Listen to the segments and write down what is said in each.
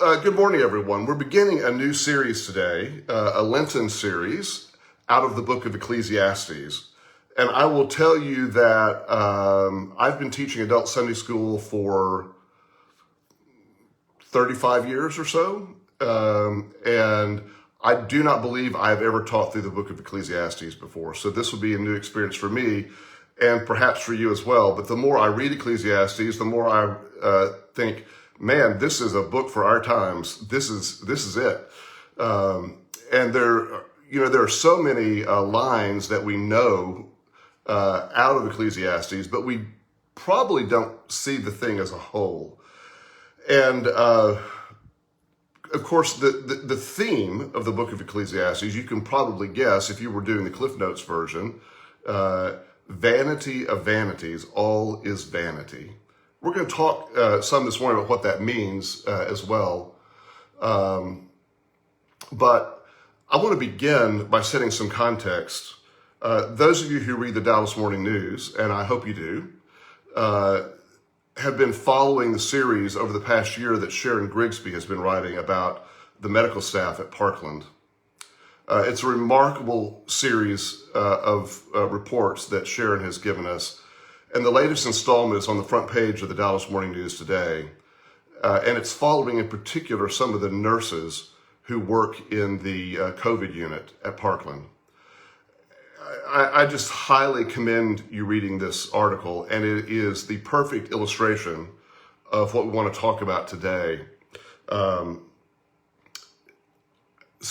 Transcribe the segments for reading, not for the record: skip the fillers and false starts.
Good morning, everyone. We're beginning a new series today, a Lenten series out of the book of Ecclesiastes. And I will tell you that I've been teaching adult Sunday school for 35 years or so. And I do not believe I've ever taught through the book of Ecclesiastes before. So this will be a new experience for me and perhaps for you as well. But the more I read Ecclesiastes, the more I think, man, this is a book for our times. This is it. And there are so many lines that we know out of Ecclesiastes, but we probably don't see the thing as a whole. And of course, the theme of the book of Ecclesiastes, you can probably guess if you were doing the Cliff Notes version, vanity of vanities, all is vanity. We're going to talk some this morning about what that means as well. But I want to begin by setting some context. Those of you who read the Dallas Morning News, and I hope you do, have been following the series over the past year that Sharon Grigsby has been writing about the medical staff at Parkland. It's a remarkable series of reports that Sharon has given us. And the latest installment is on the front page of the Dallas Morning News today. And it's following in particular some of the nurses who work in the COVID unit at Parkland. I just highly commend you reading this article, and it is the perfect illustration of what we want to talk about today. So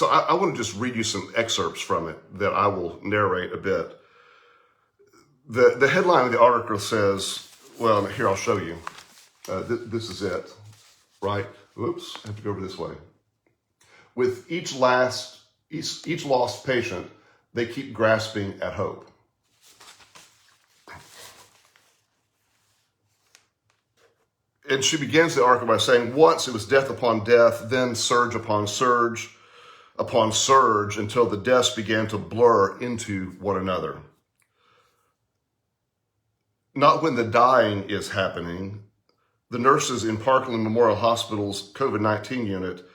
I want to just read you some excerpts from it that I will narrate a bit. The headline of the article says, well, here, I'll show you. This is it, right? Oops, I have to go over this way. With each lost patient, they keep grasping at hope. And she begins the article by saying, once it was death upon death, then surge upon surge until the deaths began to blur into one another. Not when the dying is happening. The nurses in Parkland Memorial Hospital's COVID-19 unit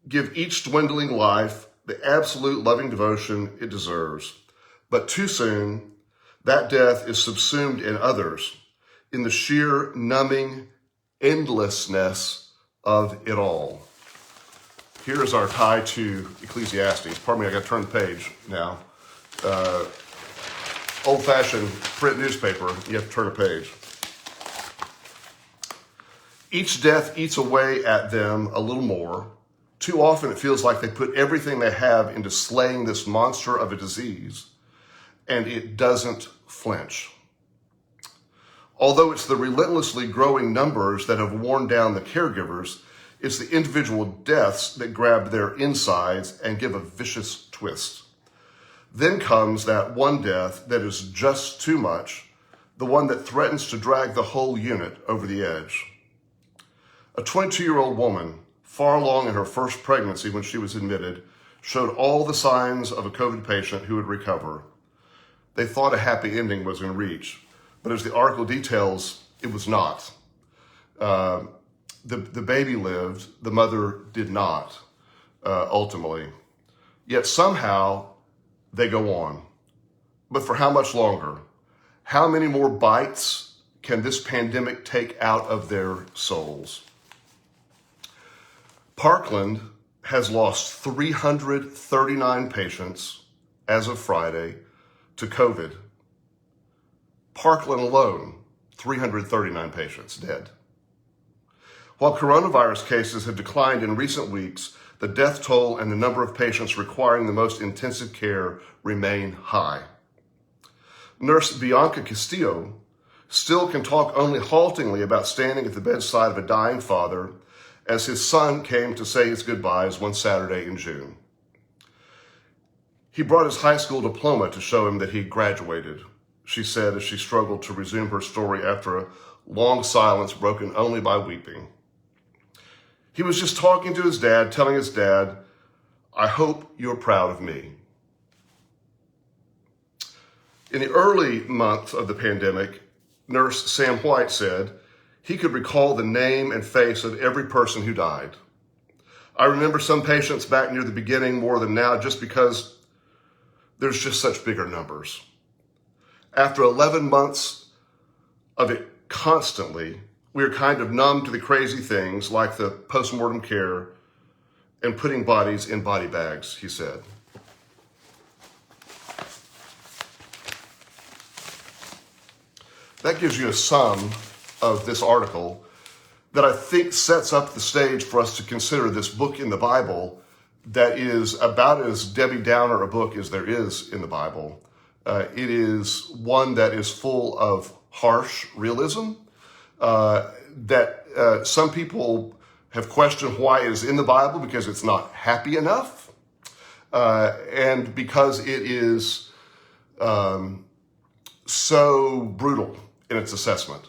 give each dwindling life the absolute loving devotion it deserves. But too soon, that death is subsumed in others, in the sheer numbing endlessness of it all. Here is our tie to Ecclesiastes. Pardon me, I got to turn the page now. Old-fashioned print newspaper, you have to turn a page. Each death eats away at them a little more. Too often it feels like they put everything they have into slaying this monster of a disease, and it doesn't flinch. Although it's the relentlessly growing numbers that have worn down the caregivers, it's the individual deaths that grab their insides and give a vicious twist. Then comes that one death that is just too much, the one that threatens to drag the whole unit over the edge. A 22-year-old woman, far along in her first pregnancy when she was admitted, showed all the signs of a COVID patient who would recover. They thought a happy ending was in reach, but as the article details, it was not. The baby lived, the mother did not, ultimately. Yet somehow, they go on. But for how much longer? How many more bites can this pandemic take out of their souls? Parkland has lost 339 patients as of Friday to COVID. Parkland alone, 339 patients dead. While coronavirus cases have declined in recent weeks, the death toll and the number of patients requiring the most intensive care remain high. Nurse Bianca Castillo still can talk only haltingly about standing at the bedside of a dying father as his son came to say his goodbyes one Saturday in June. He brought his high school diploma to show him that he graduated, she said as she struggled to resume her story after a long silence broken only by weeping. He was just talking to his dad, telling his dad, "I hope you're proud of me." In the early months of the pandemic, nurse Sam White said he could recall the name and face of every person who died. I remember some patients back near the beginning more than now just because there's just such bigger numbers. After 11 months of it constantly, we're kind of numb to the crazy things like the postmortem care and putting bodies in body bags, he said. That gives you a sum of this article that I think sets up the stage for us to consider this book in the Bible that is about as Debbie Downer a book as there is in the Bible. It is one that is full of harsh realism, that some people have questioned why it is in the Bible because it's not happy enough, and because it is so brutal in its assessment.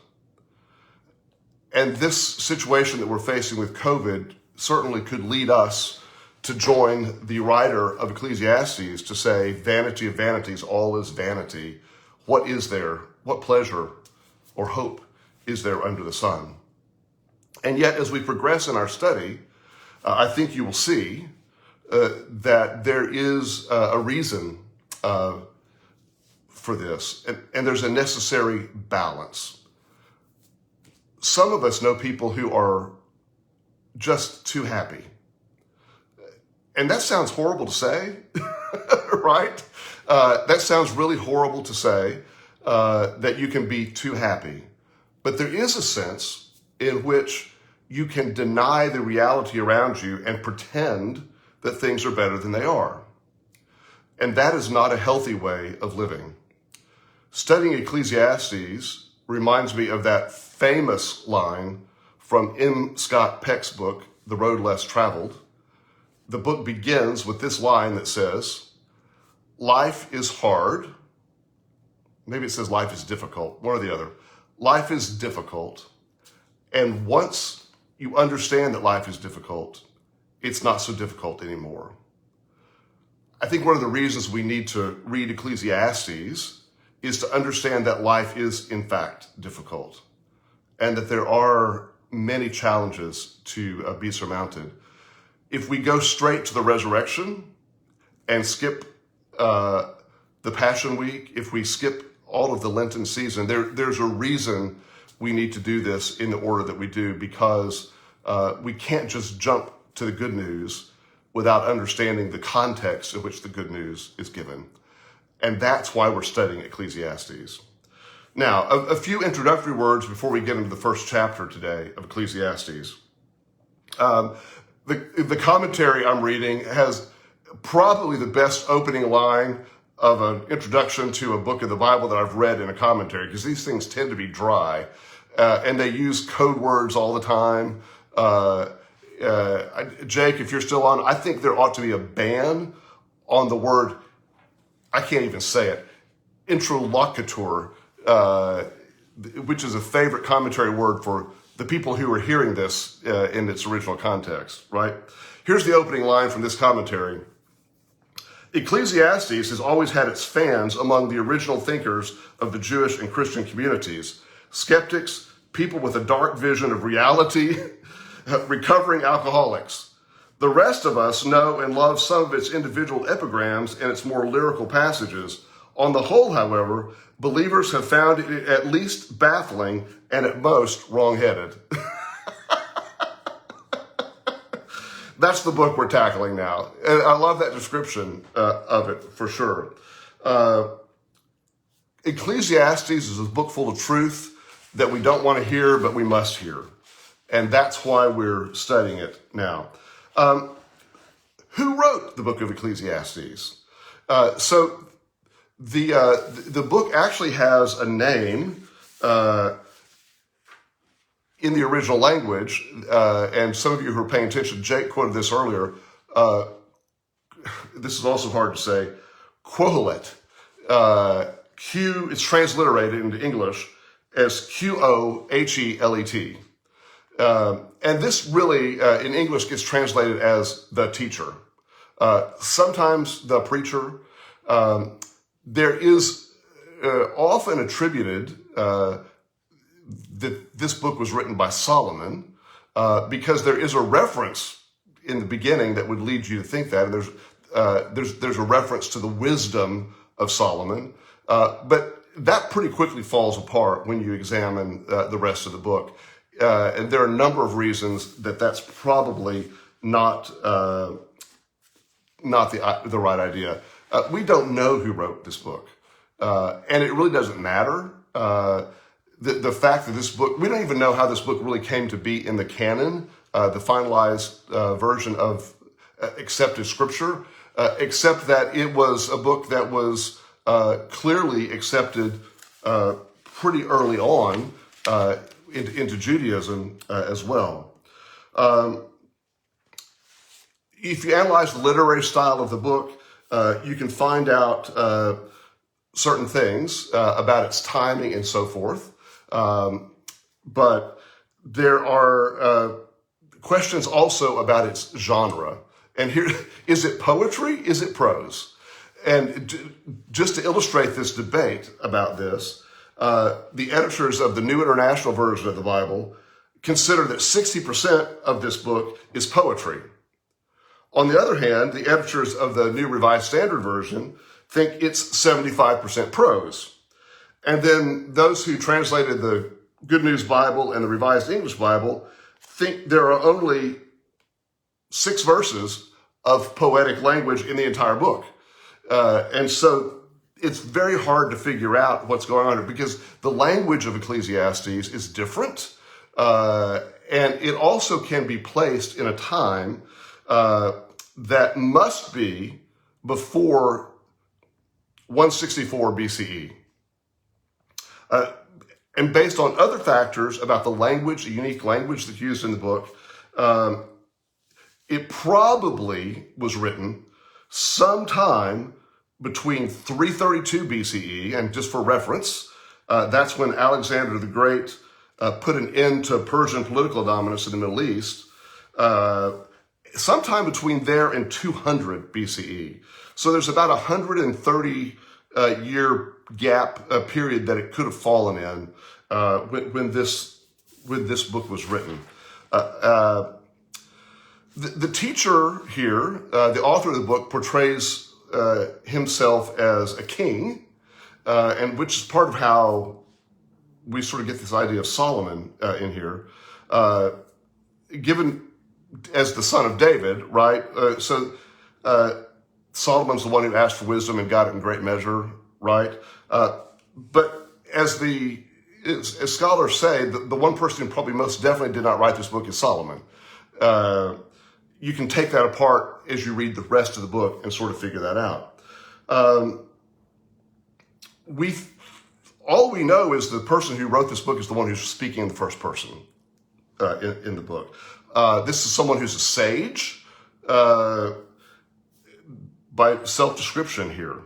And this situation that we're facing with COVID certainly could lead us to join the writer of Ecclesiastes to say, vanity of vanities, all is vanity. What is there? What pleasure or hope is there under the sun? And yet, as we progress in our study, I think you will see that there is a reason for this, and there's a necessary balance. Some of us know people who are just too happy. And that sounds horrible to say, right? That sounds really horrible to say, that you can be too happy. But there is a sense in which you can deny the reality around you and pretend that things are better than they are. And that is not a healthy way of living. Studying Ecclesiastes reminds me of that famous line from M. Scott Peck's book, The Road Less Traveled. The book begins with this line that says, life is hard. Maybe it says life is difficult, one or the other. Life is difficult. And once you understand that life is difficult, it's not so difficult anymore. I think one of the reasons we need to read Ecclesiastes is to understand that life is, in fact, difficult, and that there are many challenges to be surmounted. If we go straight to the resurrection and skip the Passion Week, if we skip all of the Lenten season, there's a reason we need to do this in the order that we do, because we can't just jump to the good news without understanding the context in which the good news is given. And that's why we're studying Ecclesiastes. Now, a few introductory words before we get into the first chapter today of Ecclesiastes. The commentary I'm reading has probably the best opening line of an introduction to a book of the Bible that I've read in a commentary, because these things tend to be dry, and they use code words all the time. Jake, if you're still on, I think there ought to be a ban on the word, I can't even say it, interlocutor, which is a favorite commentary word for the people who are hearing this in its original context, right? Here's the opening line from this commentary. Ecclesiastes has always had its fans among the original thinkers of the Jewish and Christian communities, skeptics, people with a dark vision of reality, recovering alcoholics. The rest of us know and love some of its individual epigrams and its more lyrical passages. On the whole, however, believers have found it at least baffling and at most wrong-headed. That's the book we're tackling now. And I love that description of it for sure. Ecclesiastes is a book full of truth that we don't want to hear, but we must hear. And that's why we're studying it now. Who wrote the book of Ecclesiastes? So the book actually has a name in the original language, and some of you who are paying attention, Jake quoted this earlier. This is also hard to say. Quohelet. It's transliterated into English as Qohelet. And this really, in English, gets translated as the teacher. Sometimes the preacher. There is often attributed that this book was written by Solomon, because there is a reference in the beginning that would lead you to think that. And there's a reference to the wisdom of Solomon, but that pretty quickly falls apart when you examine the rest of the book. And there are a number of reasons that that's probably not the right idea. We don't know who wrote this book, and it really doesn't matter. The fact that this book, we don't even know how this book really came to be in the canon, the finalized version of accepted scripture, except that it was a book that was clearly accepted pretty early on into Judaism as well. If you analyze the literary style of the book, you can find out certain things about its timing and so forth. But there are questions also about its genre. And here, is it poetry? Is it prose? And just to illustrate this debate about this, the editors of the New International Version of the Bible consider that 60% of this book is poetry. On the other hand, the editors of the New Revised Standard Version think it's 75% prose. And then those who translated the Good News Bible and the Revised English Bible think there are only 6 verses of poetic language in the entire book. And so it's very hard to figure out what's going on here because the language of Ecclesiastes is different. And it also can be placed in a time that must be before 164 BCE. And based on other factors about the language, the unique language that's used in the book, it probably was written sometime between 332 BCE, and just for reference, that's when Alexander the Great put an end to Persian political dominance in the Middle East, sometime between there and 200 BCE. So there's about 130 year gap period that it could have fallen in when this book was written. The teacher here, the author of the book, portrays himself as a king, and which is part of how we sort of get this idea of Solomon in here, given as the son of David, right? So Solomon's the one who asked for wisdom and got it in great measure, right? But as scholars say, the one person who probably most definitely did not write this book is Solomon. You can take that apart as you read the rest of the book and sort of figure that out. All we know is the person who wrote this book is the one who's speaking in the first person in the book. This is someone who's a sage by self-description here.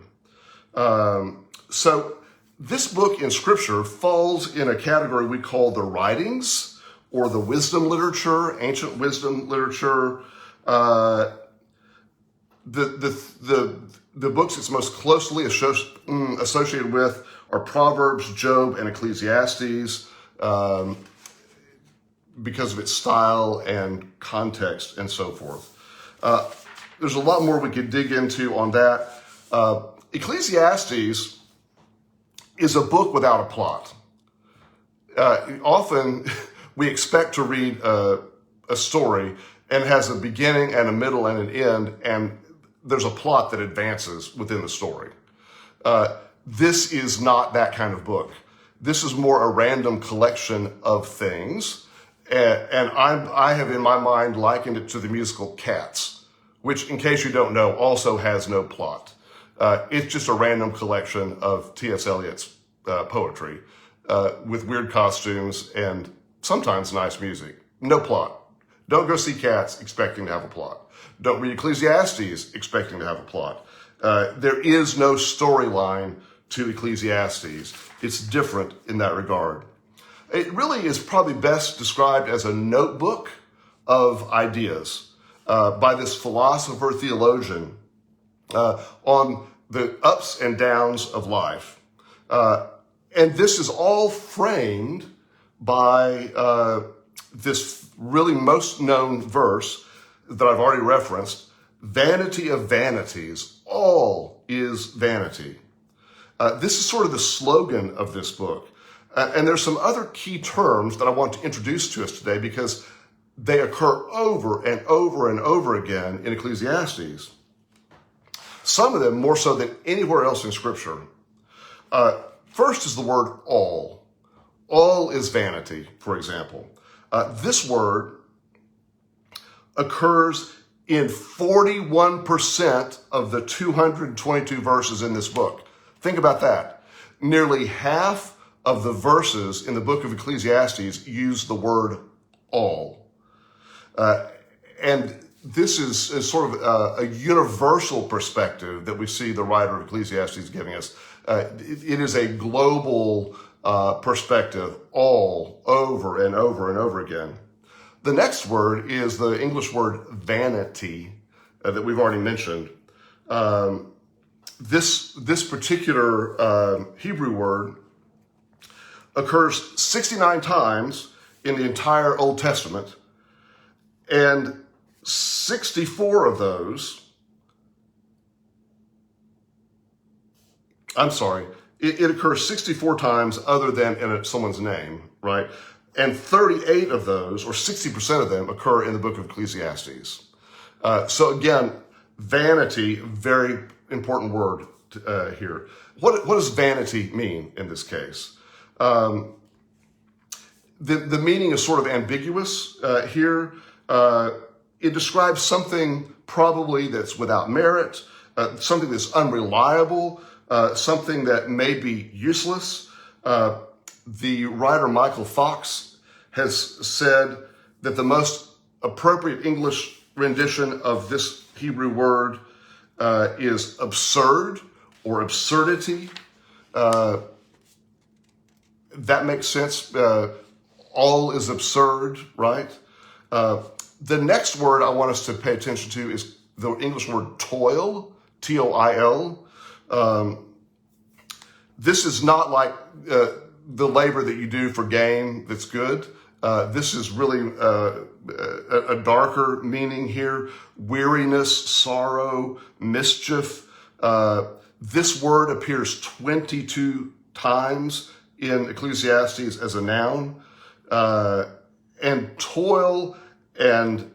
So this book in Scripture falls in a category we call the writings or the wisdom literature, ancient wisdom literature. The books it's most closely associated with are Proverbs, Job, and Ecclesiastes because of its style and context and so forth. There's a lot more we could dig into on that. Ecclesiastes is a book without a plot. Often we expect to read a story and it has a beginning and a middle and an end, and there's a plot that advances within the story. This is not that kind of book. This is more a random collection of things, and I have in my mind likened it to the musical Cats, which, in case you don't know, also has no plot. It's just a random collection of T.S. Eliot's poetry with weird costumes and sometimes nice music. No plot. Don't go see Cats expecting to have a plot. Don't read Ecclesiastes expecting to have a plot. There is no storyline to Ecclesiastes. It's different in that regard. It really is probably best described as a notebook of ideas by this philosopher theologian on the ups and downs of life. And this is all framed by this really most known verse that I've already referenced, vanity of vanities, all is vanity. This is sort of the slogan of this book. And there's some other key terms that I want to introduce to us today because they occur over and over and over again in Ecclesiastes. Some of them more so than anywhere else in Scripture. First is the word all. All is vanity, for example. This word occurs in 41% of the 222 verses in this book. Think about that. Nearly half of the verses in the book of Ecclesiastes use the word all. And this is sort of a universal perspective that we see the writer of Ecclesiastes giving us. It is a global perspective, all over and over and over again. The next word is the English word vanity that we've already mentioned. This particular Hebrew word occurs 69 times in the entire Old Testament, and 64 of those, it occurs 64 times other than in someone's name, right? And 38 of those, or 60% of them, occur in the book of Ecclesiastes. So again, vanity, very important word here. What does vanity mean in this case? The meaning is sort of ambiguous here. It describes something probably that's without merit, something that's unreliable, something that may be useless. The writer Michael Fox has said that the most appropriate English rendition of this Hebrew word is absurd or absurdity. That makes sense. All is absurd, right? The next word I want us to pay attention to is the English word toil, T-O-I-L. This is not like the labor that you do for gain that's good. This is really a darker meaning here. Weariness, sorrow, mischief. This word appears 22 times in Ecclesiastes as a noun. And toil and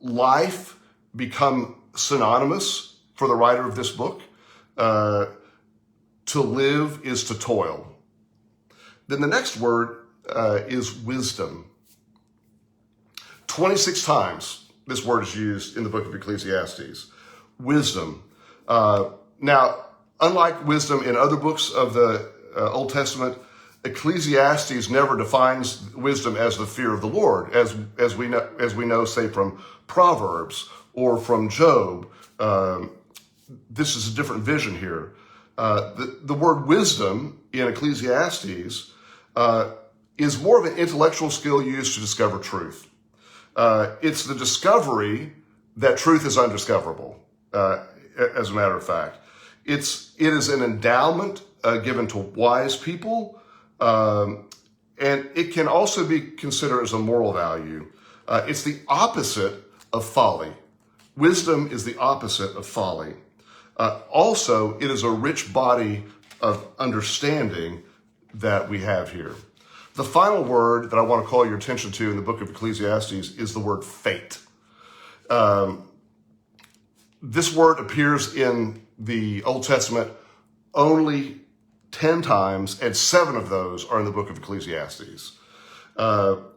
life become synonymous for the writer of this book. To live is to toil. Then the next word is wisdom. 26 times this word is used in the book of Ecclesiastes. Wisdom. Now, unlike wisdom in other books of the Old Testament, Ecclesiastes never defines wisdom as the fear of the Lord, as we know, say, from Proverbs or from Job. This is a different vision here. The word wisdom in Ecclesiastes is more of an intellectual skill used to discover truth. It's the discovery that truth is undiscoverable, as a matter of fact. It is an endowment given to wise people, and it can also be considered as a moral value. It's the opposite of folly. Wisdom is the opposite of folly. Also, it is a rich body of understanding that we have here. The final word that I want to call your attention to in the book of Ecclesiastes is the word fate. This word appears in the Old Testament only 10 times, and 7 of those are in the book of Ecclesiastes.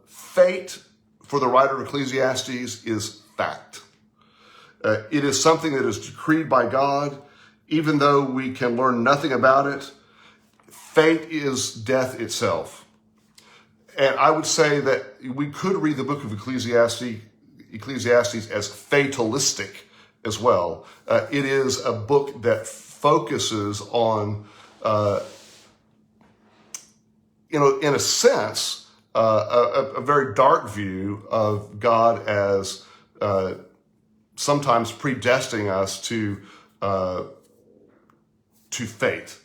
Fate for the writer of Ecclesiastes is fact. It is something that is decreed by God, even though we can learn nothing about it. Fate is death itself. And I would say that we could read the book of Ecclesiastes as fatalistic as well. It is a book that focuses on, in a sense, a very dark view of God as sometimes predestining us to fate.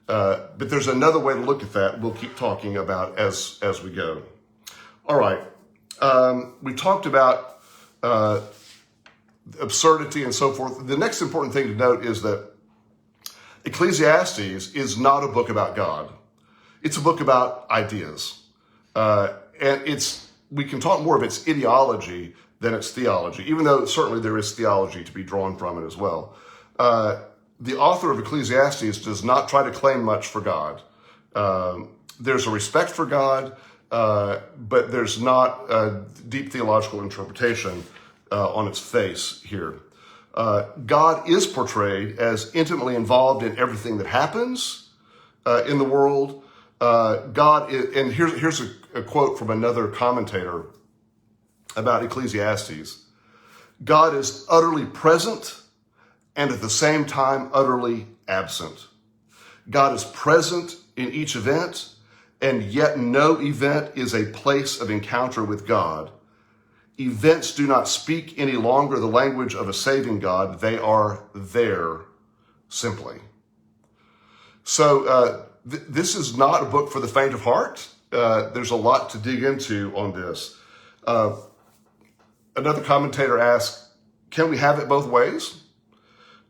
But there's another way to look at that we'll keep talking about as we go. All right. We talked about absurdity and so forth. The next important thing to note is that Ecclesiastes is not a book about God. It's a book about ideas. And we can talk more of its ideology than its theology, even though certainly there is theology to be drawn from it as well. The author of Ecclesiastes does not try to claim much for God. There's a respect for God, but there's not a deep theological interpretation on its face here. God is portrayed as intimately involved in everything that happens in the world. God is, and here's a quote from another commentator about Ecclesiastes. God is utterly present and at the same time utterly absent. God is present in each event, and yet no event is a place of encounter with God. Events do not speak any longer the language of a saving God. They are there simply. So this is not a book for the faint of heart. There's a lot to dig into on this. Another commentator asks, can we have it both ways?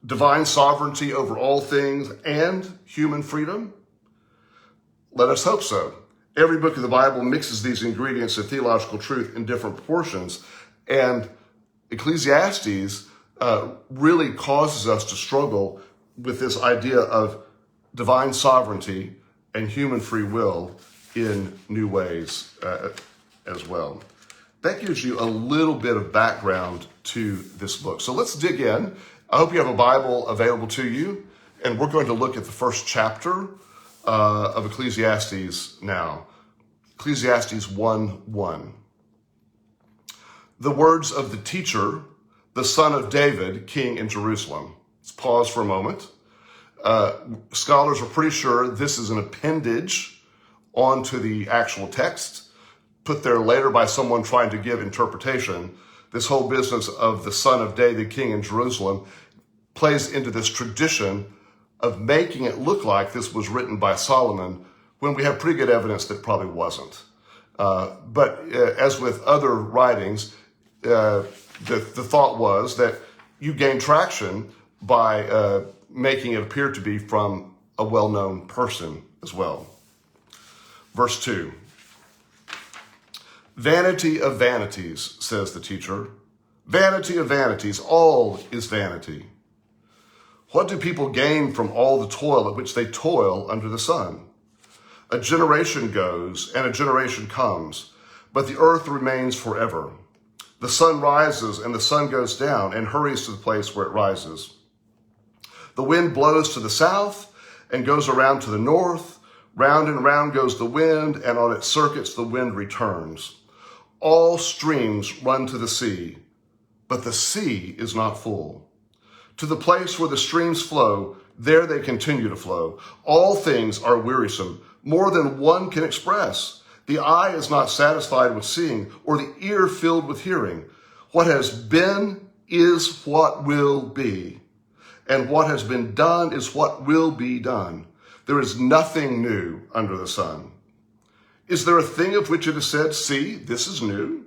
Divine sovereignty over all things and human freedom? Let us hope so. Every book of the Bible mixes these ingredients of theological truth in different proportions, and Ecclesiastes really causes us to struggle with this idea of divine sovereignty and human free will in new ways as well. That gives you a little bit of background to this book. So let's dig in. I hope you have a Bible available to you, and we're going to look at the first chapter of Ecclesiastes now. Ecclesiastes 1:1. The words of the teacher, the son of David, king in Jerusalem. Let's pause for a moment. Scholars are pretty sure this is an appendage onto the actual text, put there later by someone trying to give interpretation. This whole business of the son of David, king in Jerusalem, plays into this tradition of making it look like this was written by Solomon when we have pretty good evidence that it probably wasn't. But as with other writings, the thought was that you gain traction by making it appear to be from a well-known person as well. Verse 2. Vanity of vanities, says the teacher. Vanity of vanities, all is vanity. What do people gain from all the toil at which they toil under the sun? A generation goes and a generation comes, but the earth remains forever. The sun rises and the sun goes down and hurries to the place where it rises. The wind blows to the south and goes around to the north. Round and round goes the wind, and on its circuits the wind returns. All streams run to the sea, but the sea is not full. To the place where the streams flow, there they continue to flow. All things are wearisome, more than one can express. The eye is not satisfied with seeing, or the ear filled with hearing. What has been is what will be, and what has been done is what will be done. There is nothing new under the sun. Is there a thing of which it is said, see, this is new?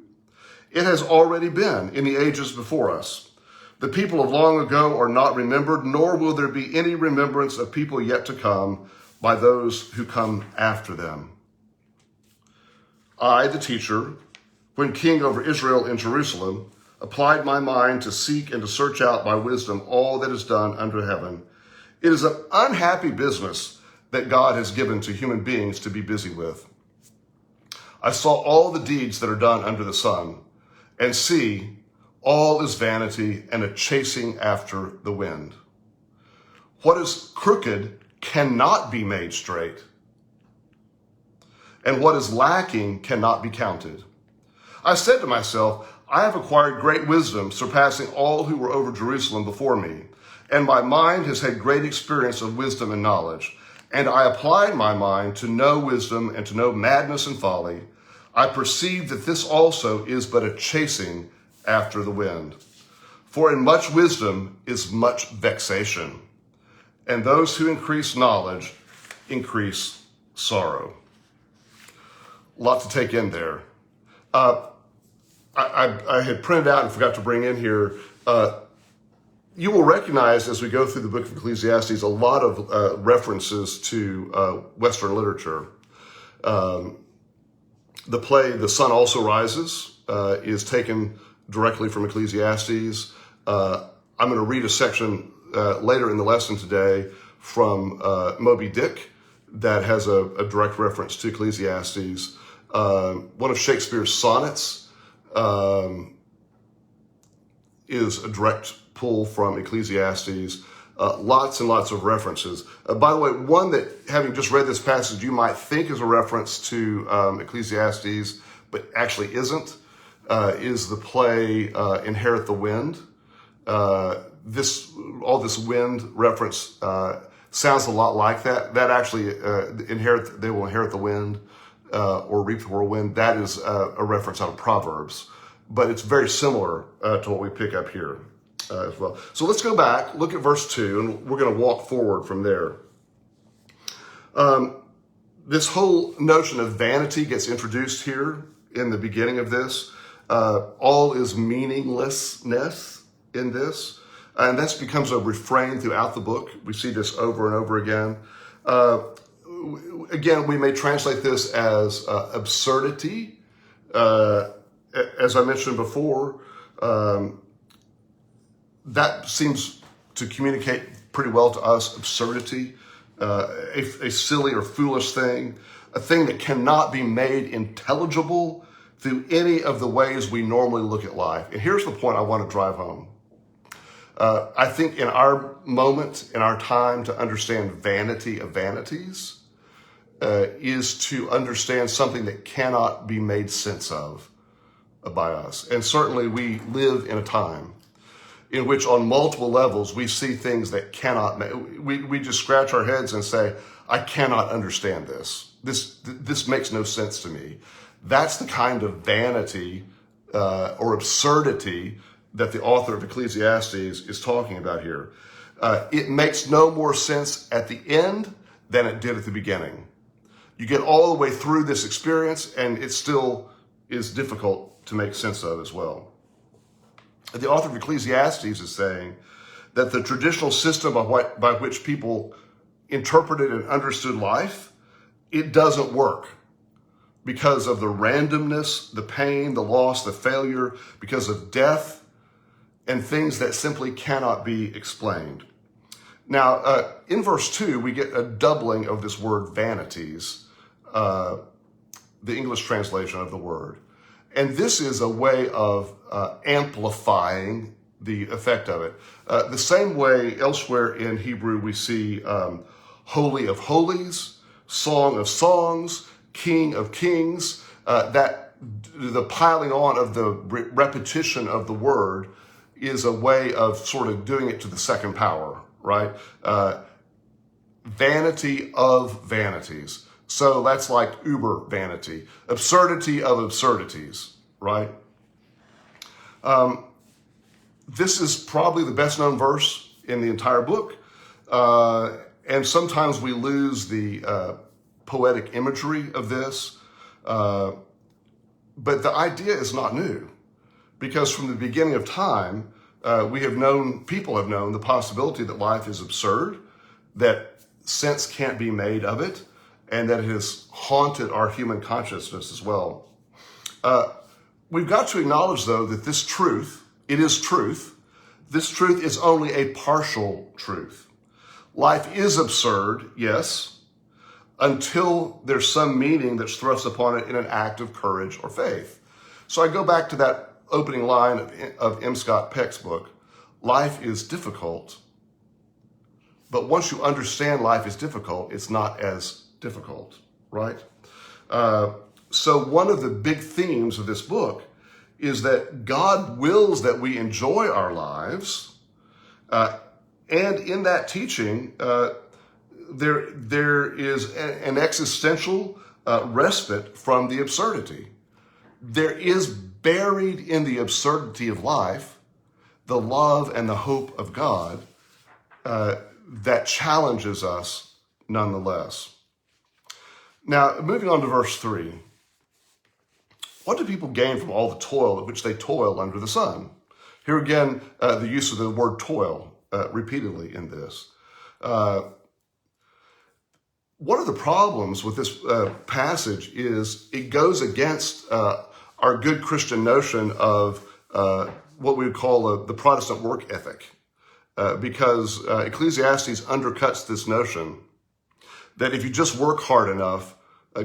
It has already been in the ages before us. The people of long ago are not remembered, nor will there be any remembrance of people yet to come by those who come after them. I, the teacher, when king over Israel in Jerusalem, applied my mind to seek and to search out by wisdom all that is done under heaven. It is an unhappy business that God has given to human beings to be busy with. I saw all the deeds that are done under the sun, and see, all is vanity and a chasing after the wind. What is crooked cannot be made straight, and what is lacking cannot be counted. I said to myself, I have acquired great wisdom, surpassing all who were over Jerusalem before me, and my mind has had great experience of wisdom and knowledge. And I applied my mind to know wisdom and to know madness and folly. I perceive that this also is but a chasing after the wind. For in much wisdom is much vexation, and those who increase knowledge increase sorrow. A lot to take in there. I had printed out and forgot to bring in here. You will recognize as we go through the book of Ecclesiastes a lot of references to Western literature. The play The Sun Also Rises is taken directly from Ecclesiastes. I'm going to read a section later in the lesson today from Moby Dick that has a direct reference to Ecclesiastes. One of Shakespeare's sonnets is a direct pull from Ecclesiastes. Lots and lots of references. By the way, one that, having just read this passage, you might think is a reference to Ecclesiastes, but actually isn't, is the play Inherit the Wind. All this wind reference sounds a lot like that. That actually, they will inherit the wind or reap the whirlwind. That is a reference out of Proverbs, but it's very similar to what we pick up here as well. So let's go back, look at verse 2, and we're going to walk forward from there. This whole notion of vanity gets introduced here in the beginning of this. All is meaninglessness in this. And that becomes a refrain throughout the book. We see this over and over again. Again, we may translate this as absurdity. As I mentioned before, that seems to communicate pretty well to us, absurdity, a silly or foolish thing, a thing that cannot be made intelligible through any of the ways we normally look at life. And here's the point I want to drive home. I think in our moment, in our time, to understand vanity of vanities is to understand something that cannot be made sense of by us. And certainly we live in a time in which on multiple levels we see things that cannot, we just scratch our heads and say, I cannot understand this. This makes no sense to me. That's the kind of vanity or absurdity that the author of Ecclesiastes is talking about here. It makes no more sense at the end than it did at the beginning. You get all the way through this experience and it still is difficult to make sense of as well. The author of Ecclesiastes is saying that the traditional system by which people interpreted and understood life, it doesn't work because of the randomness, the pain, the loss, the failure, because of death, and things that simply cannot be explained. Now, in verse 2, we get a doubling of this word vanities, the English translation of the word. And this is a way of amplifying the effect of it. The same way elsewhere in Hebrew we see Holy of Holies, Song of Songs, King of Kings, that the piling on of the repetition of the word is a way of sort of doing it to the second power, right? Vanity of vanities. So that's like uber vanity, absurdity of absurdities, right? This is probably the best known verse in the entire book. And sometimes we lose the poetic imagery of this. But the idea is not new, because from the beginning of time, people have known the possibility that life is absurd, that sense can't be made of it, and that it has haunted our human consciousness as well. We've got to acknowledge, though, that this truth, it is truth. This truth is only a partial truth. Life is absurd, yes, until there's some meaning that's thrust upon it in an act of courage or faith. So I go back to that opening line of M. Scott Peck's book. Life is difficult, but once you understand life is difficult, it's not as difficult, right? So one of the big themes of this book is that God wills that we enjoy our lives, and in that teaching, there is an existential respite from the absurdity. There is buried in the absurdity of life the love and the hope of God that challenges us nonetheless. Now, moving on to verse 3. what do people gain from all the toil at which they toil under the sun? Here again, the use of the word toil repeatedly in this. One of the problems with this passage is it goes against our good Christian notion of what we would call the Protestant work ethic, because Ecclesiastes undercuts this notion that if you just work hard enough,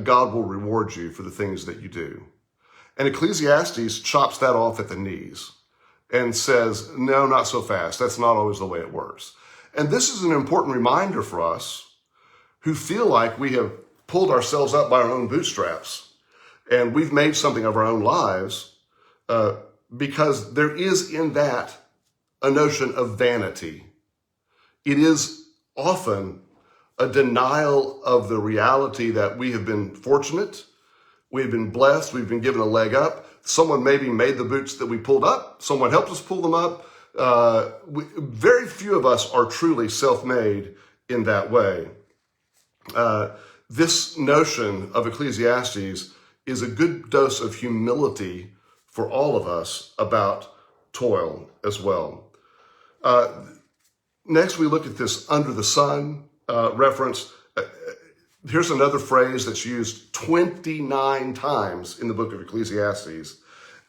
God will reward you for the things that you do. And Ecclesiastes chops that off at the knees and says, no, not so fast. That's not always the way it works. And this is an important reminder for us who feel like we have pulled ourselves up by our own bootstraps and we've made something of our own lives, because there is in that a notion of vanity. It is often a denial of the reality that we have been fortunate, we've been blessed, we've been given a leg up. Someone maybe made the boots that we pulled up, someone helped us pull them up. Very few of us are truly self-made in that way. This notion of Ecclesiastes is a good dose of humility for all of us about toil as well. Next, we look at this under the sun reference. Here's another phrase that's used 29 times in the book of Ecclesiastes,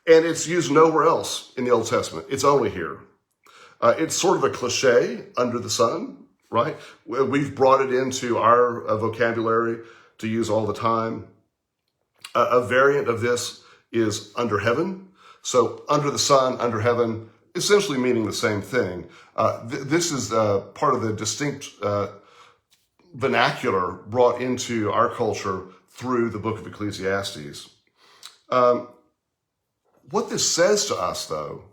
and it's used nowhere else in the Old Testament. It's only here. It's sort of a cliche, under the sun, right? We've brought it into our vocabulary to use all the time. A variant of this is under heaven. So under the sun, under heaven, essentially meaning the same thing. This is part of the distinct vernacular brought into our culture through the book of Ecclesiastes. What this says to us, though,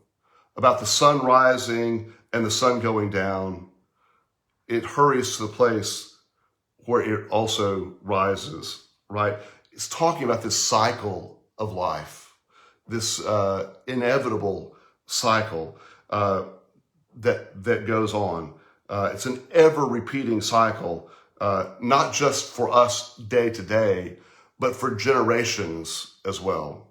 about the sun rising and the sun going down, it hurries to the place where it also rises, right? It's talking about this cycle of life, this inevitable cycle that goes on. It's an ever-repeating cycle, not just for us day to day, but for generations as well.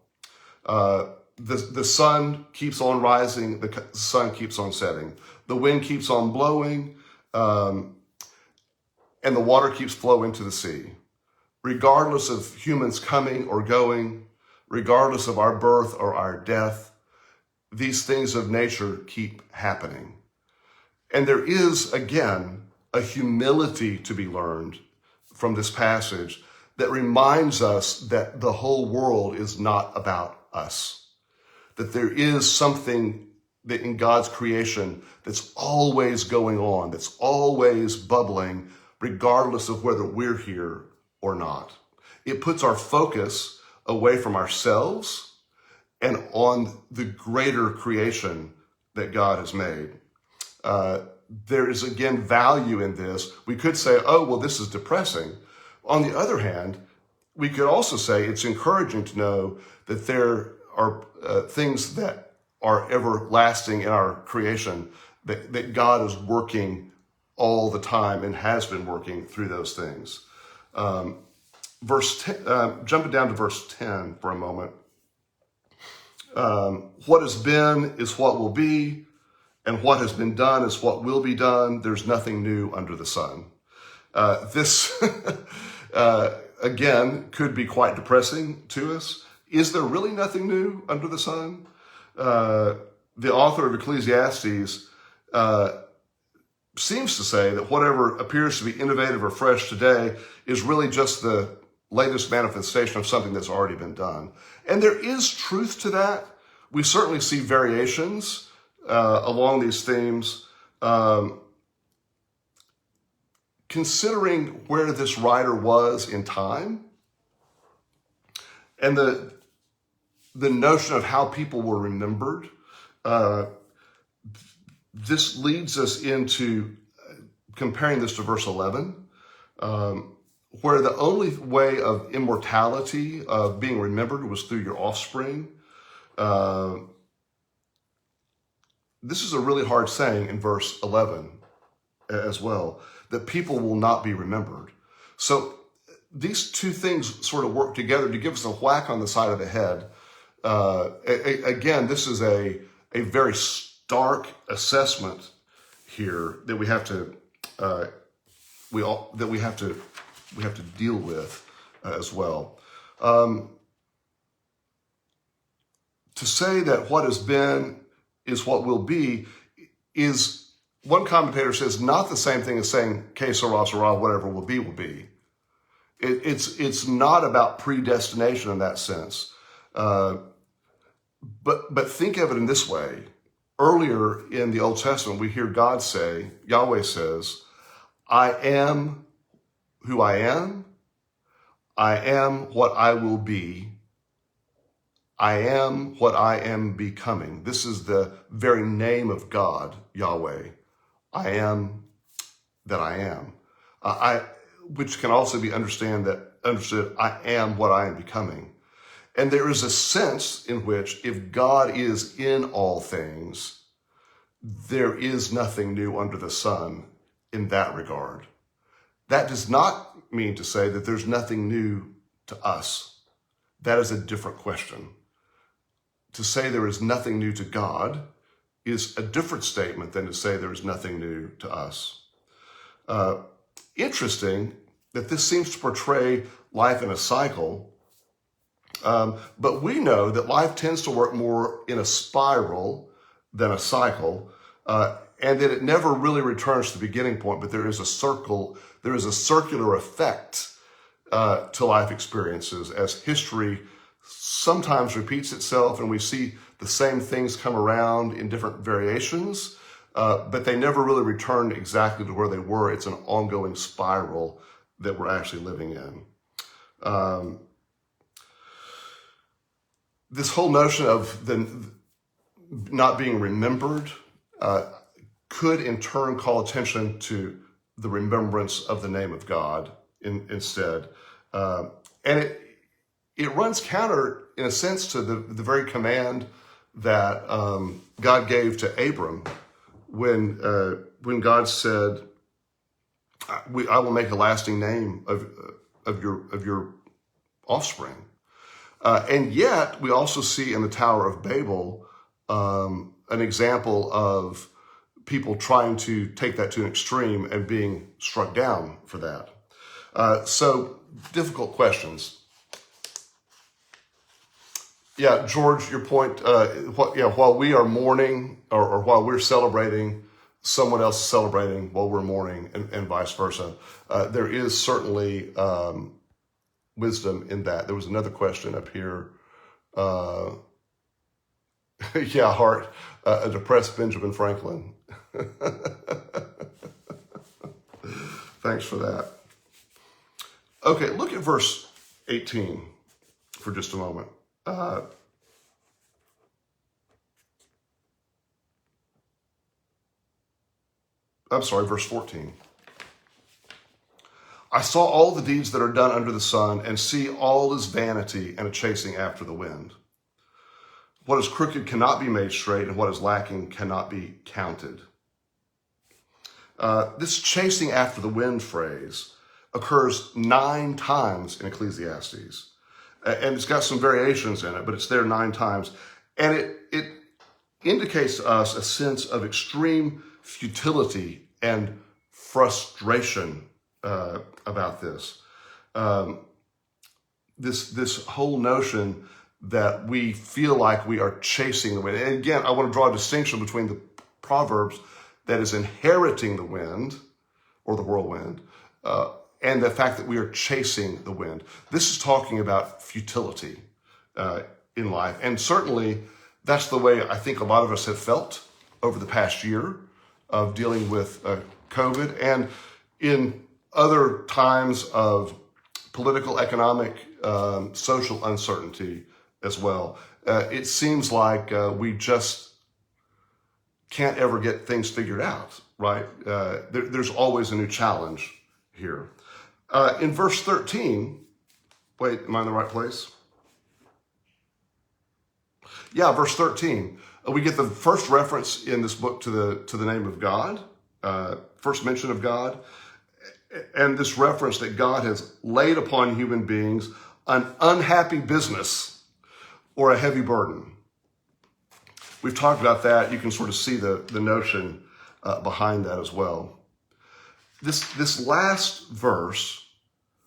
The sun keeps on rising, the sun keeps on setting. The wind keeps on blowing, and the water keeps flowing to the sea. Regardless of humans coming or going, regardless of our birth or our death, these things of nature keep happening. And there is, again, a humility to be learned from this passage that reminds us that the whole world is not about us, that there is something that in God's creation that's always going on, that's always bubbling, regardless of whether we're here or not. It puts our focus away from ourselves and on the greater creation that God has made. There is, again, value in this. We could say, oh, well, this is depressing. On the other hand, we could also say it's encouraging to know that there are things that are everlasting in our creation, that God is working all the time and has been working through those things. Jumping down to verse 10 for a moment. What has been is what will be, and what has been done is what will be done. There's nothing new under the sun. This, again, could be quite depressing to us. Is there really nothing new under the sun? The author of Ecclesiastes seems to say that whatever appears to be innovative or fresh today is really just the latest manifestation of something that's already been done. And there is truth to that. We certainly see variations along these themes. Considering where this writer was in time and the notion of how people were remembered, this leads us into comparing this to verse 11, where the only way of immortality, of being remembered, was through your offspring. This is a really hard saying in verse 11 as well, that people will not be remembered. So these two things sort of work together to give us a whack on the side of the head Again, this is a very stark assessment here that we have to deal with as well. To say that what has been is what will be is, one commentator says, not the same thing as saying que sera, sera, whatever will be, will be. It's not about predestination in that sense. But think of it in this way. Earlier in the Old Testament, we hear God say, Yahweh says, I am who I am what I will be, I am what I am becoming. This is the very name of God, Yahweh. I am that I am. Which can also be understood, I am what I am becoming. And there is a sense in which if God is in all things, there is nothing new under the sun in that regard. That does not mean to say that there's nothing new to us. That is a different question. To say there is nothing new to God is a different statement than to say there is nothing new to us. Interesting that this seems to portray life in a cycle, but we know that life tends to work more in a spiral than a cycle, and that it never really returns to the beginning point, but there is a circular effect to life experiences as history sometimes repeats itself and we see the same things come around in different variations, but they never really return exactly to where they were. It's an ongoing spiral that we're actually living in. This whole notion of the not being remembered could in turn call attention to the remembrance of the name of God instead. And it runs counter, in a sense, to the very command that God gave to Abram when God said, I will make a lasting name of your offspring. And yet, we also see in the Tower of Babel an example of people trying to take that to an extreme and being struck down for that. So, difficult questions. Yeah, George, your point, while we are mourning or while we're celebrating, someone else is celebrating while we're mourning and vice versa. There is certainly wisdom in that. There was another question up here. Yeah, Hart, a depressed Benjamin Franklin. Thanks for that. Okay, look at verse 18 for just a moment. Verse 14. I saw all the deeds that are done under the sun, and see all is vanity and a chasing after the wind. What is crooked cannot be made straight, and what is lacking cannot be counted. This chasing after the wind phrase occurs 9 times in Ecclesiastes. And it's got some variations in it, but it's there 9 times. And it indicates to us a sense of extreme futility and frustration about this. This whole notion that we feel like we are chasing the wind. And again, I want to draw a distinction between the Proverbs that is inheriting the wind or the whirlwind, and the fact that we are chasing the wind. This is talking about futility in life. And certainly that's the way I think a lot of us have felt over the past year of dealing with COVID and in other times of political, economic, social uncertainty as well. It seems like we just can't ever get things figured out, right? There's always a new challenge here. In verse 13, wait, am I in the right place? Yeah, verse 13. We get the first reference in this book to the name of God, first mention of God, and this reference that God has laid upon human beings an unhappy business or a heavy burden. We've talked about that. You can sort of see the notion behind that as well. This last verse,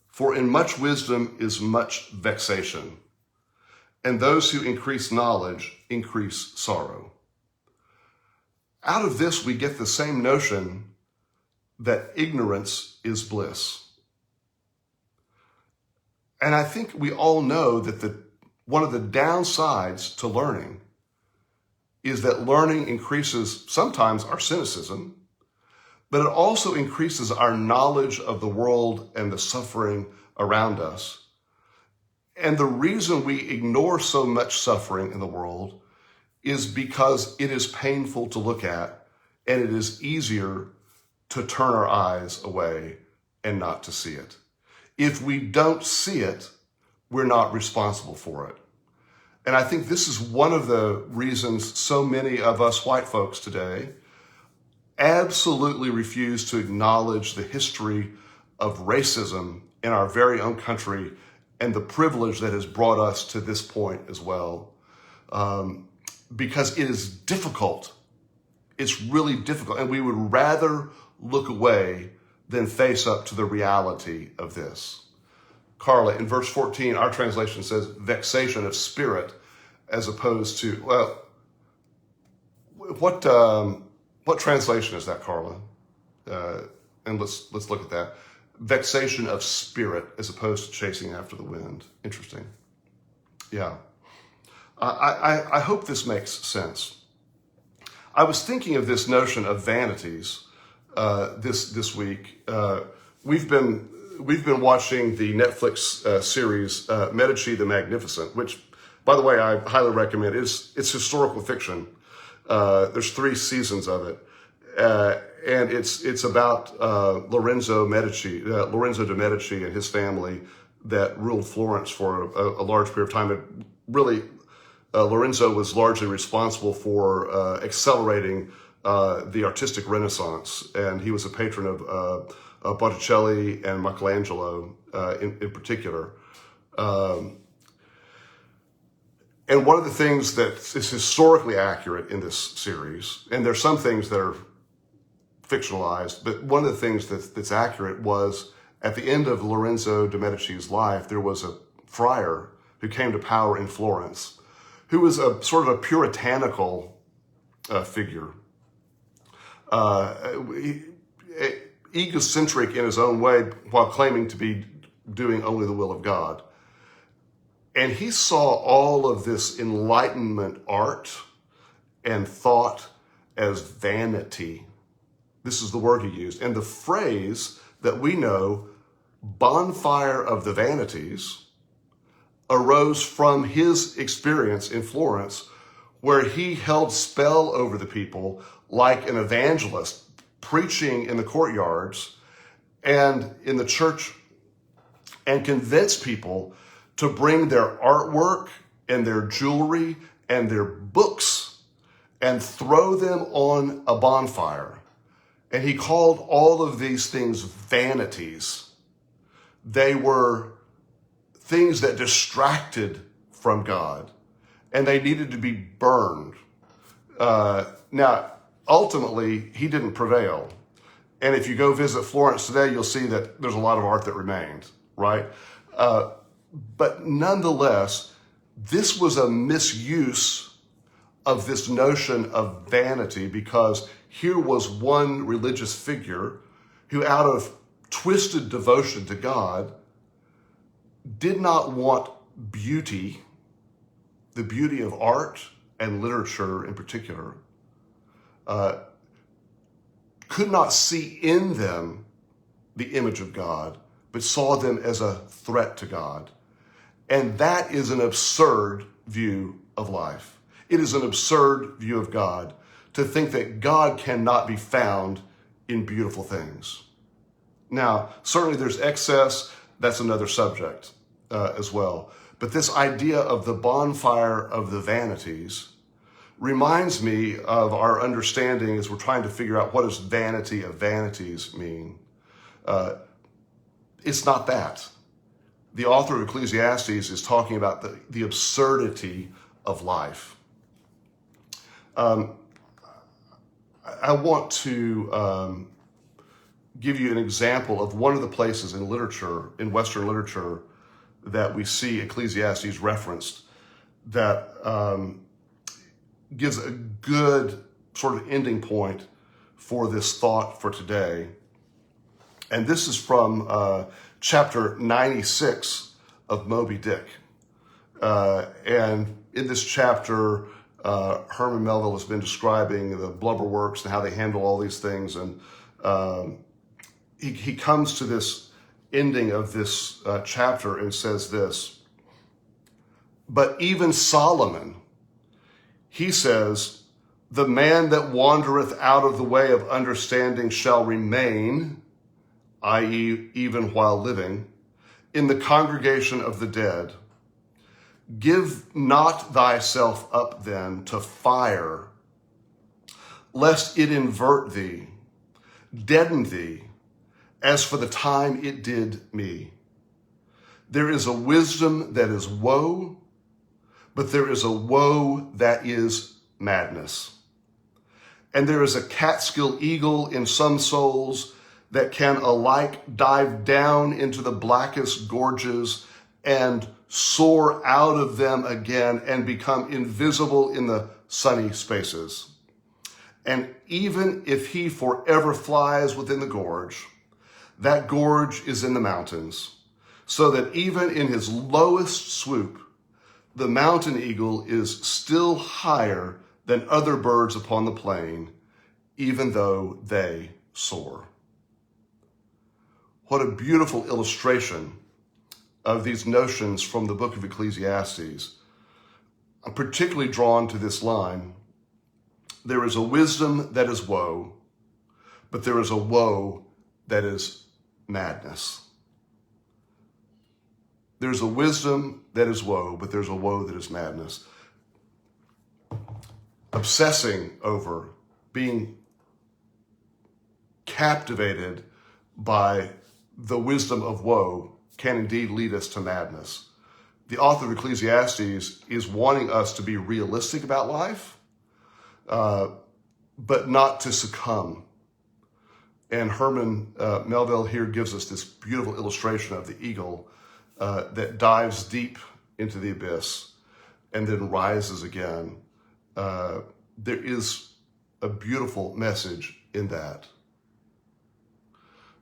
for in much wisdom is much vexation, and those who increase knowledge increase sorrow. Out of this, we get the same notion that ignorance is bliss. And I think we all know that one of the downsides to learning is that learning increases sometimes our cynicism, but it also increases our knowledge of the world and the suffering around us. And the reason we ignore so much suffering in the world is because it is painful to look at, and it is easier to turn our eyes away and not to see it. If we don't see it, we're not responsible for it. And I think this is one of the reasons so many of us white folks today absolutely refuse to acknowledge the history of racism in our very own country and the privilege that has brought us to this point as well. Because it is difficult. It's really difficult. And we would rather look away than face up to the reality of this. Carla, in verse 14, our translation says vexation of spirit, as opposed to, well, what translation is that, Carla? And let's look at that. Vexation of spirit as opposed to chasing after the wind. Interesting. Yeah. I hope this makes sense. I was thinking of this notion of vanities this week. We've been watching the Netflix series Medici the Magnificent, which, by the way, I highly recommend. It's historical fiction. There's 3 seasons of it, and it's about Lorenzo de Medici and his family that ruled Florence for a large period of time. It really, Lorenzo was largely responsible for accelerating the artistic Renaissance, and he was a patron of Botticelli and Michelangelo in particular. And one of the things that is historically accurate in this series, and there's some things that are fictionalized, but one of the things that's accurate was at the end of Lorenzo de Medici's life, there was a friar who came to power in Florence, who was a sort of a puritanical figure, egocentric in his own way, while claiming to be doing only the will of God. And he saw all of this Enlightenment art and thought as vanity. This is the word he used. And the phrase that we know, bonfire of the vanities, arose from his experience in Florence, where he held spell over the people like an evangelist, preaching in the courtyards and in the church, and convinced people to bring their artwork and their jewelry and their books and throw them on a bonfire. And he called all of these things vanities. They were things that distracted from God, and they needed to be burned. Now, ultimately, he didn't prevail. And if you go visit Florence today, you'll see that there's a lot of art that remained, right? But nonetheless, this was a misuse of this notion of vanity, because here was one religious figure who, out of twisted devotion to God, did not want beauty, the beauty of art and literature in particular, could not see in them the image of God, but saw them as a threat to God. And that is an absurd view of life. It is an absurd view of God to think that God cannot be found in beautiful things. Now, certainly there's excess. That's another subject as well. But this idea of the bonfire of the vanities reminds me of our understanding as we're trying to figure out what does vanity of vanities mean. It's not that. the author of Ecclesiastes is talking about the absurdity of life. I want to give you an example of one of the places in literature, in Western literature, that we see Ecclesiastes referenced that gives a good sort of ending point for this thought for today. And this is from chapter 96 of Moby Dick. And in this chapter, Herman Melville has been describing the blubber works and how they handle all these things. And he comes to this ending of this chapter and says this: "But even Solomon," he says, "the man that wandereth out of the way of understanding shall remain," i.e., even while living, "in the congregation of the dead. Give not thyself up then to fire, lest it invert thee, deaden thee, as for the time it did me. There is a wisdom that is woe, but there is a woe that is madness. And there is a Catskill eagle in some souls that can alike dive down into the blackest gorges and soar out of them again and become invisible in the sunny spaces. And even if he forever flies within the gorge, that gorge is in the mountains, so that even in his lowest swoop, the mountain eagle is still higher than other birds upon the plain, even though they soar." What a beautiful illustration of these notions from the book of Ecclesiastes. I'm particularly drawn to this line: "There is a wisdom that is woe, but there is a woe that is madness." There's a wisdom that is woe, but there's a woe that is madness. Obsessing over, being captivated by the wisdom of woe can indeed lead us to madness. The author of Ecclesiastes is wanting us to be realistic about life, but not to succumb. And Herman Melville here gives us this beautiful illustration of the eagle that dives deep into the abyss and then rises again. There is a beautiful message in that.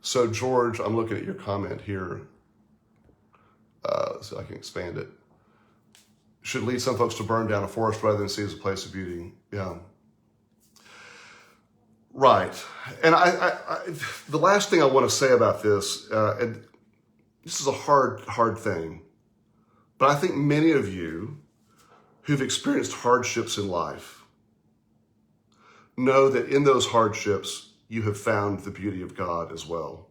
So, George, I'm looking at your comment here, so I can expand it. "Should lead some folks to burn down a forest rather than see it as a place of beauty." Yeah. Right. And the last thing I want to say about this, and this is a hard thing, but I think many of you who've experienced hardships in life know that in those hardships, you have found the beauty of God as well.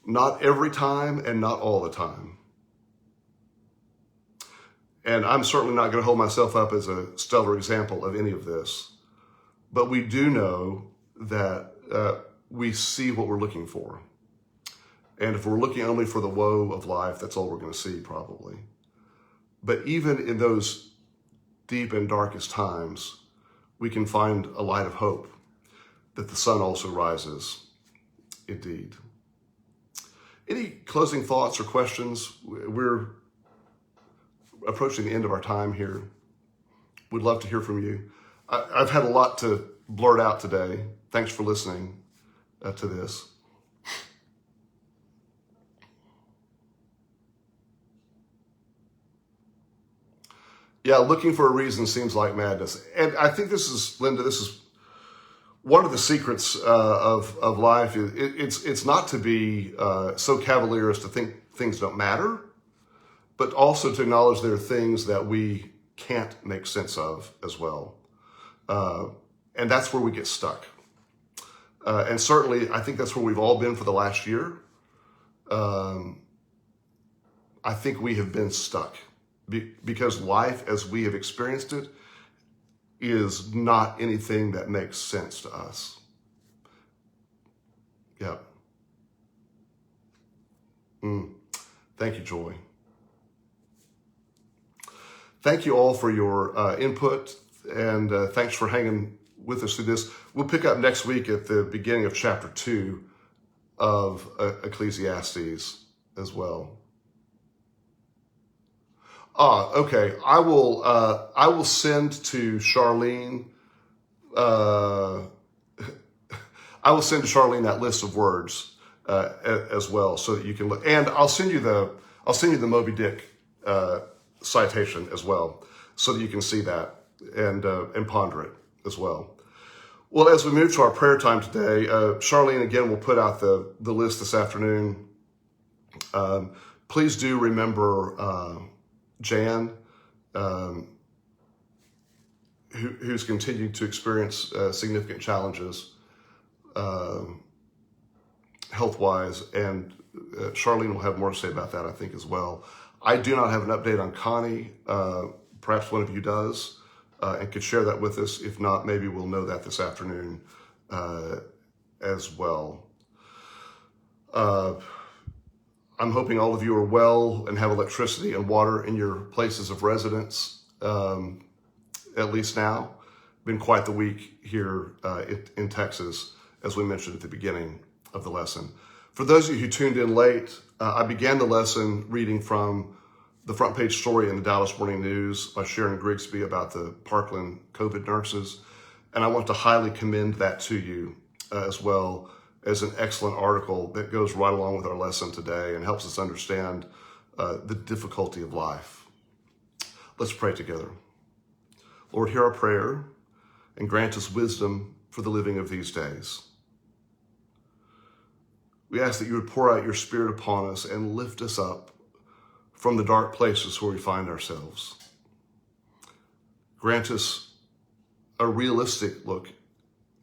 Not every time and not all the time. And I'm certainly not going to hold myself up as a stellar example of any of this. But we do know that we see what we're looking for. And if we're looking only for the woe of life, that's all we're going to see probably. But even in those deep and darkest times, we can find a light of hope that the sun also rises indeed. Any closing thoughts or questions? We're approaching the end of our time here. We'd love to hear from you. I've had a lot to blurt out today. Thanks for listening to this. Yeah, looking for a reason seems like madness. And I think this is, Linda, this is one of the secrets of life. It's not to be so cavalier as to think things don't matter, but also to acknowledge there are things that we can't make sense of as well. And that's where we get stuck. And certainly, I think that's where we've all been for the last year. I think we have been stuck because life as we have experienced it is not anything that makes sense to us. Yeah. Thank you, Joy. Thank you all for your input, and thanks for hanging with us through this. We'll pick up next week at the beginning of chapter 2 of Ecclesiastes as well. Okay. I will send to Charlene. I will send to Charlene that list of words as well, so that you can look. And I'll send you the Moby Dick citation as well, so that you can see that and ponder it as well. Well, as we move to our prayer time today, Charlene again will put out the list this afternoon. Please do remember Jan, who's continued to experience significant challenges health-wise, and Charlene will have more to say about that, I think, as well. I do not have an update on Connie. Perhaps one of you does and could share that with us. If not, maybe we'll know that this afternoon as well. I'm hoping all of you are well and have electricity and water in your places of residence, at least now. Been quite the week here in Texas, as we mentioned at the beginning of the lesson. For those of you who tuned in late, I began the lesson reading from the front page story in the Dallas Morning News by Sharon Grigsby about the Parkland COVID nurses. And I want to highly commend that to you as well as an excellent article that goes right along with our lesson today and helps us understand the difficulty of life. Let's pray together. Lord, hear our prayer and grant us wisdom for the living of these days. We ask that you would pour out your Spirit upon us and lift us up from the dark places where we find ourselves. Grant us a realistic look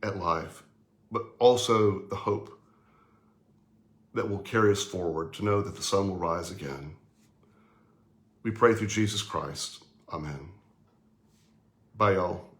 at life, but also the hope that will carry us forward to know that the sun will rise again. We pray through Jesus Christ. Amen. Bye, y'all.